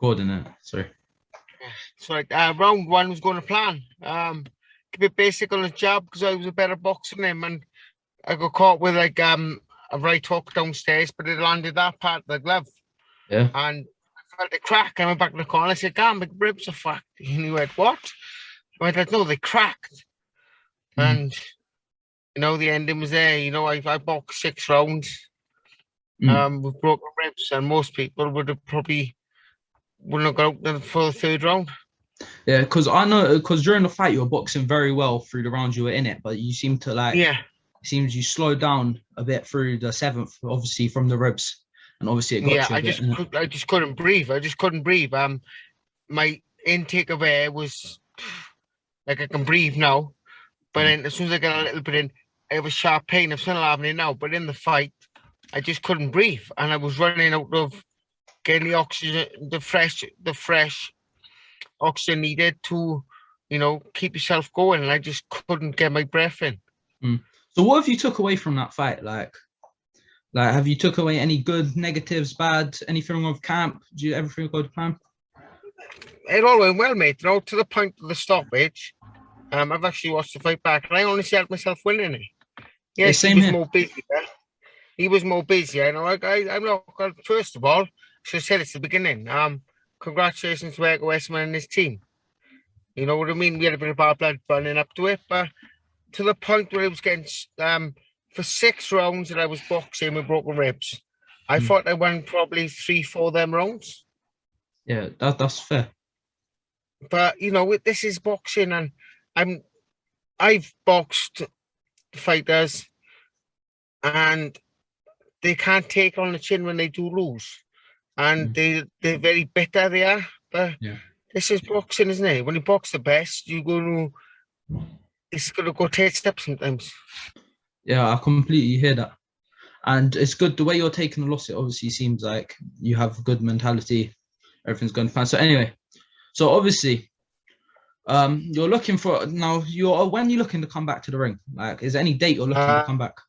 Gordon, sorry. So like round one was going to plan. Keep it basic on the jab because I was a better boxer than him, and I got caught with like a right hook downstairs, but it landed that part of the glove. Yeah. And I felt a crack. I went back in the corner. I said, "God, my ribs are fucked." And he went, "What?" I went, "No, they cracked." And the ending was there. I boxed 6 rounds with broken ribs, and most people would have probably wouldn't have got out for the third round. Yeah, because I know, because during the fight you were boxing very well through the rounds you were in it, but you seem to it seems you slowed down a bit through the 7th, obviously from the ribs, and obviously it got you a bit. I just couldn't breathe. My intake of air was like I can breathe now, but then as soon as I get a little bit in, I have a sharp pain. I'm still having it now, but in the fight, I just couldn't breathe, and I was running out of getting the oxygen, the fresh oxygen needed to, keep yourself going, and I just couldn't get my breath in. So what have you took away from that fight? Like have you took away any good, negatives, bad, anything of camp? Do you everything go to plan? It all went well, mate. To the point of the stoppage, I've actually watched the fight back, and I only felt myself winning it. Yes, he was more busy. He was more busy. I'm not. First of all, I should have said it at the beginning. Congratulations to Echo Westman and his team. You know what I mean? We had a bit of bad blood running up to it, but to the point where it was getting for 6 rounds that I was boxing with broken ribs. I thought I won probably 3-4 of them rounds. Yeah, that's fair. But this is boxing, and I've boxed fighters, and they can't take on the chin when they do lose, and they're very bitter. They are, but this is boxing, isn't it? When you box the best, it's gonna go tits up sometimes. Yeah, I completely hear that, and it's good the way you're taking the loss. It obviously seems like you have a good mentality. Everything's going fine. So anyway, obviously, you're looking for now. When you're looking to come back to the ring, like, is there any date you're looking to come back?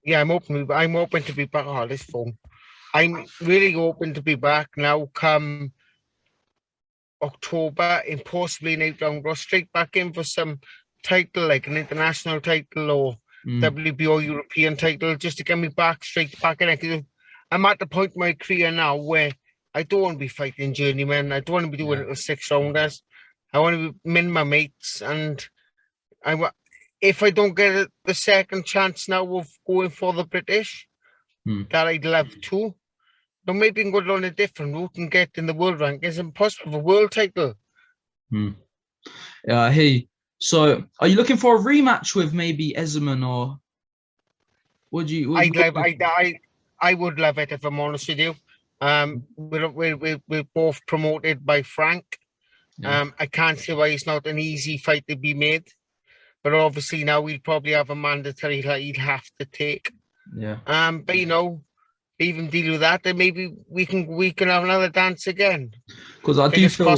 Yeah, I'm open to be back. Oh, this phone. I'm really open to be back now. Come October, and possibly an 8-round, go straight back in for some title, like an international title or WBO European title, just to get me straight back in it. I'm at the point in my career now where I don't want to be fighting journeymen. I don't want to be doing little 6-rounders. I want to be minimum mates, and if I don't get the second chance now of going for the British, that I'd love to. Or maybe I can go down a different route and get in the world rankings and possibly a world title. Yeah, I hear you. So, are you looking for a rematch with maybe Esserman, or would you? I would love it, if I'm honest with you. We're both promoted by Frank. I can't see why it's not an easy fight to be made, but obviously now we'll probably have a mandatory that he'd have to take. Yeah. But even deal with that, then maybe we can have another dance again. Because I do feel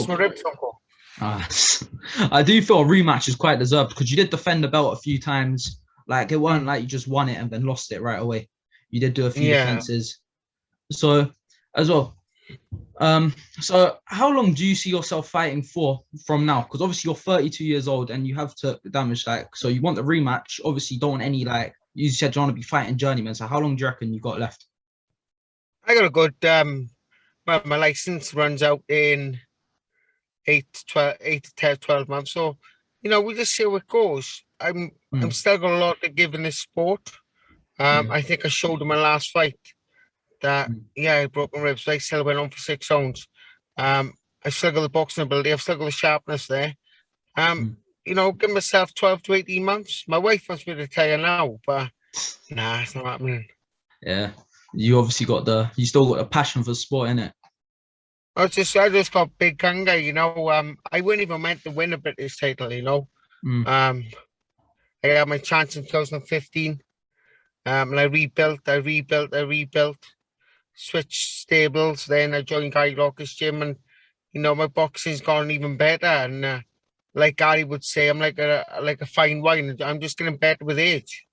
I do feel a rematch is quite deserved, because you did defend the belt a few times. Like, it wasn't like you just won it and then lost it right away. You did do a few defenses. So as well. So how long do you see yourself fighting for from now? Because obviously you're 32 years old and you have to damage, so you want the rematch. Obviously you don't want any, you said you want to be fighting journeyman. So how long do you reckon you got left? I got a good my license runs out in 8 to 12 months. So, we just see how it goes. I'm still got a lot to give in this sport. I think I showed in my last fight that I broke my ribs. I still went on for 6 rounds. I still got the boxing ability. I've still got the sharpness there. Give myself 12 to 18 months. My wife wants me to retire now, but nah, it's not happening. Yeah, you obviously you still got a passion for sport, innit? I just got big hunger, I wouldn't even meant to win a British title, I had my chance in 2015. And I rebuilt, switched stables, then I joined Guy Locke's gym, and, my boxing's gone even better. And like Gary would say, I'm like a fine wine. I'm just getting better with age.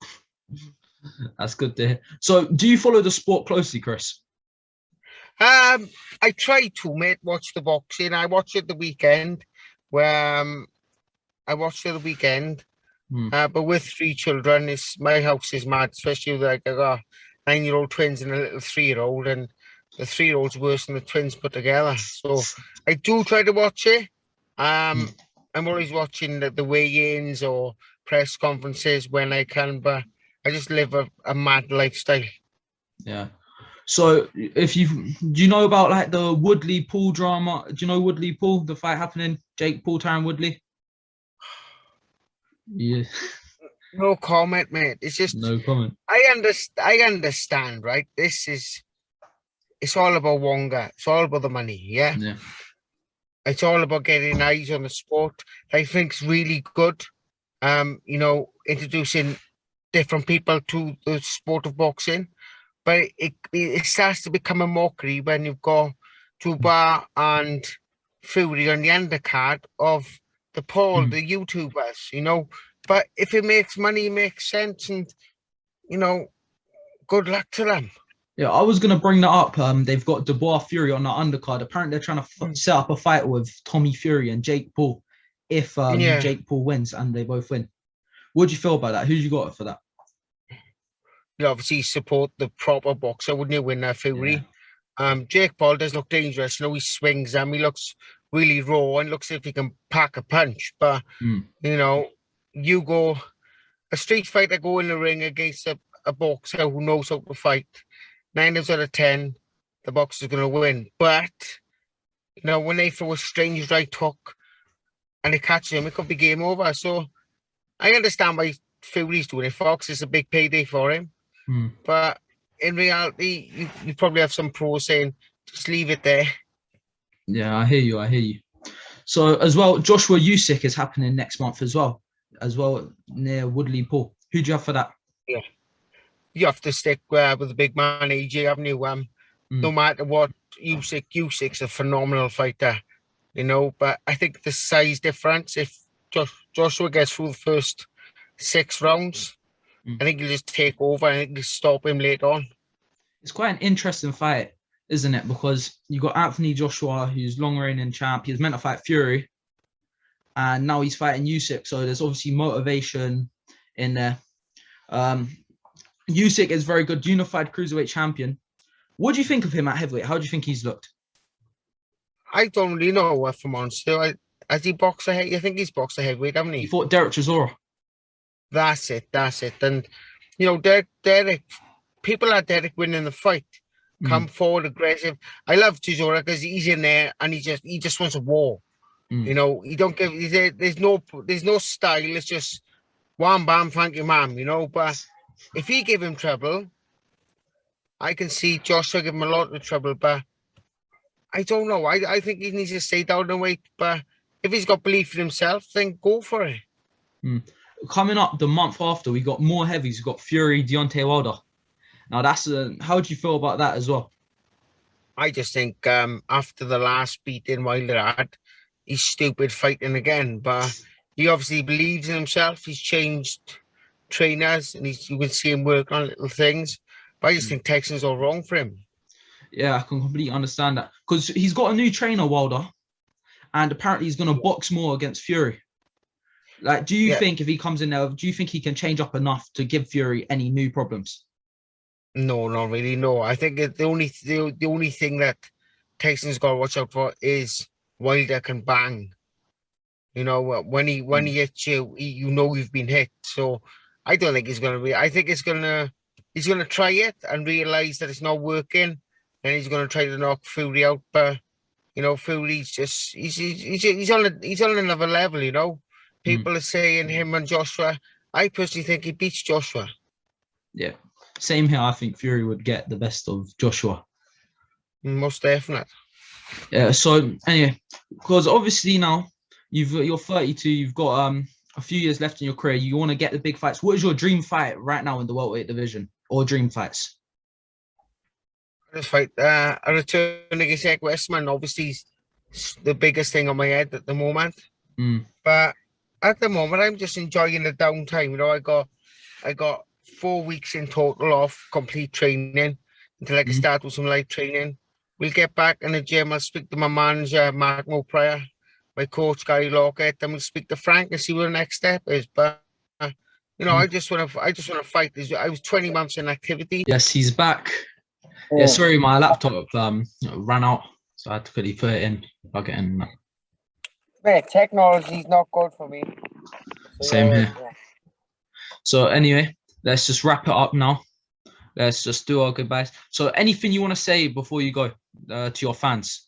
That's good to hear. So do you follow the sport closely, Chris? I try to, mate, watch the boxing. I watch it the weekend, where I watched it the weekend. But with 3 children, my house is mad, especially with, like, I got 9-year-old twins and a little 3-year-old, and the 3-year-old's worse than the twins put together. So I do try to watch it. I'm always watching the weigh-ins or press conferences when I can, but I just live a mad lifestyle. Yeah. So do you know about like the Woodley Paul drama? Do you know Woodley Paul, the fight happening? Jake Paul, Tyron Woodley? Yeah. No comment, mate. It's just No comment. I understand, right? It's all about Wonga. It's all about the money, yeah? Yeah. It's all about getting eyes on the sport. I think it's really good. Introducing different people to the sport of boxing. But it starts to become a mockery when you've got Duba and Fury on the undercard of the YouTubers, But if it makes money, it makes sense, and good luck to them. Yeah, I was gonna bring that up. They've got Dubois Fury on the undercard. Apparently, they're trying to set up a fight with Tommy Fury and Jake Paul. If Jake Paul wins and they both win, what do you feel about that? Who you got for that? You obviously support the proper boxer, wouldn't you, win Fury? Yeah. Jake Paul does look dangerous. He swings them. He looks really raw and looks as if he can pack a punch. But you go a street fighter go in the ring against a boxer who knows how to fight. 9 out of 10, the boxer's going to win. But when they throw a strange right hook and they catch him, it could be game over. So I understand why Fury's doing it. Fox is a big payday for him. But in reality, you probably have some pros saying, just leave it there. Yeah, I hear you. So as well, Joshua Usyk is happening next month as well near Woodley Paul. Who do you have for that? Yeah, you have to stick with the big man AJ, haven't you? No matter what, Usyk's a phenomenal fighter, But I think the size difference, if Joshua gets through the first 6 rounds, I think he'll just take over. I think he'll stop him later on. It's quite an interesting fight, isn't it? Because you got Anthony Joshua, who's long reigning champ. He was meant to fight Fury, and now he's fighting Usyk. So there's obviously motivation in there. Usyk is very good, unified cruiserweight champion. What do you think of him at heavyweight? How do you think he's looked? I don't really know what for monster. Has he boxed a heavyweight? I think he's boxed a heavyweight, haven't he? He fought Derek Chisora. That's it. And Derek, people like Derek winning the fight come forward aggressive. I love Chisora because he's in there and he just wants a war. He don't give. There's no style. It's just wham bam, thank you, ma'am. But if he give him trouble, I can see Joshua give him a lot of trouble. But I don't know. I think he needs to stay down and wait. But if he's got belief in himself, then go for it. Coming up the month after, we got more heavies. We got Fury, Deontay Wilder. Now how do you feel about that as well? I just think after the last beating Wilder had, he's stupid fighting again. But he obviously believes in himself. He's changed trainers, and you can see him work on little things. But I just think Texan's all wrong for him. Yeah, I can completely understand that because he's got a new trainer, Wilder, and apparently he's going to box more against Fury. Like, do you think if he comes in there, do you think he can change up enough to give Fury any new problems? No, not really. No, I think the only thing that Tyson's got to watch out for is Wilder can bang. When he hits you, you've been hit. So I don't think he's going to be. I think he's going to try it and realize that it's not working, and he's going to try to knock Fury out. But Fury's just he's on another level. People are saying him and Joshua. I personally think he beats Joshua. Yeah, same here. I think Fury would get the best of Joshua. Most definite. Yeah. So anyway, because obviously now you're 32. You've got a few years left in your career. You want to get the big fights. What is your dream fight right now in the welterweight division, or dream fights? This fight, a return against Egg Westman, obviously the biggest thing on my head at the moment. But at the moment, I'm just enjoying the downtime. I got 4 weeks in total off complete training until I can start with some light training, we'll get back in the gym. I'll speak to my manager, Mark Mopraya, my coach, Gary Lockett. Then we'll speak to Frank and see what the next step is. But I just want to fight. I was 20 months in activity. Yes, he's back. Yeah, sorry, my laptop ran out, so I had to quickly put it in. Plug it in. Man, technology's not good for me. So Same here. Yeah. So anyway, let's just wrap it up now. Let's just do our goodbyes. So anything you want to say before you go to your fans?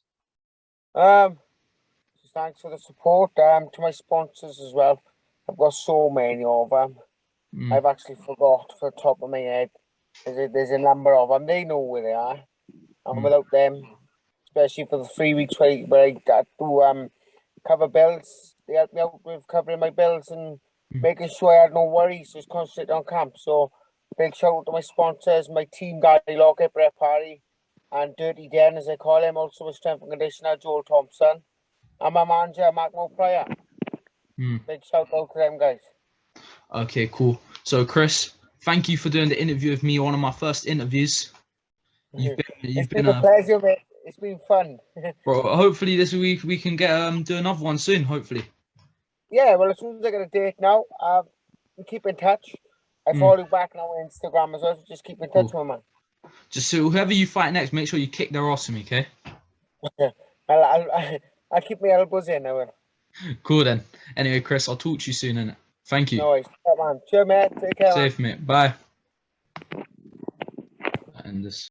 Thanks for the support. To my sponsors as well. I've got so many of them. I've actually forgot for the top of my head. There's a number of them. They know where they are. And without them, especially for the 3 weeks where I got to cover bills, they helped me out with covering my bills and making sure I had no worries. Just concentrate on camp. So big shout out to my sponsors, my team, Gary Lockett, Brett Parry, and Dirty Den, as I call him, also a strength and conditioner, Joel Thompson, and my manager, Mark Mopraya. Big shout out to them guys. Okay, cool. So Chris, thank you for doing the interview with me, one of my first interviews. It's been a pleasure, mate. It's been fun. Bro, hopefully this week we can get do another one soon, hopefully. Yeah, well, as soon as I get a date now, we keep in touch. I follow you back now on Instagram as well, so just keep in touch, my man. Just so whoever you fight next, make sure you kick their ass for me, okay? I'll keep my elbows in, I will. Cool then. Anyway, Chris, I'll talk to you soon, innit? Thank you. No worries. Yeah, man. Cheers, mate. Take care, Safe, mate. Bye. And this.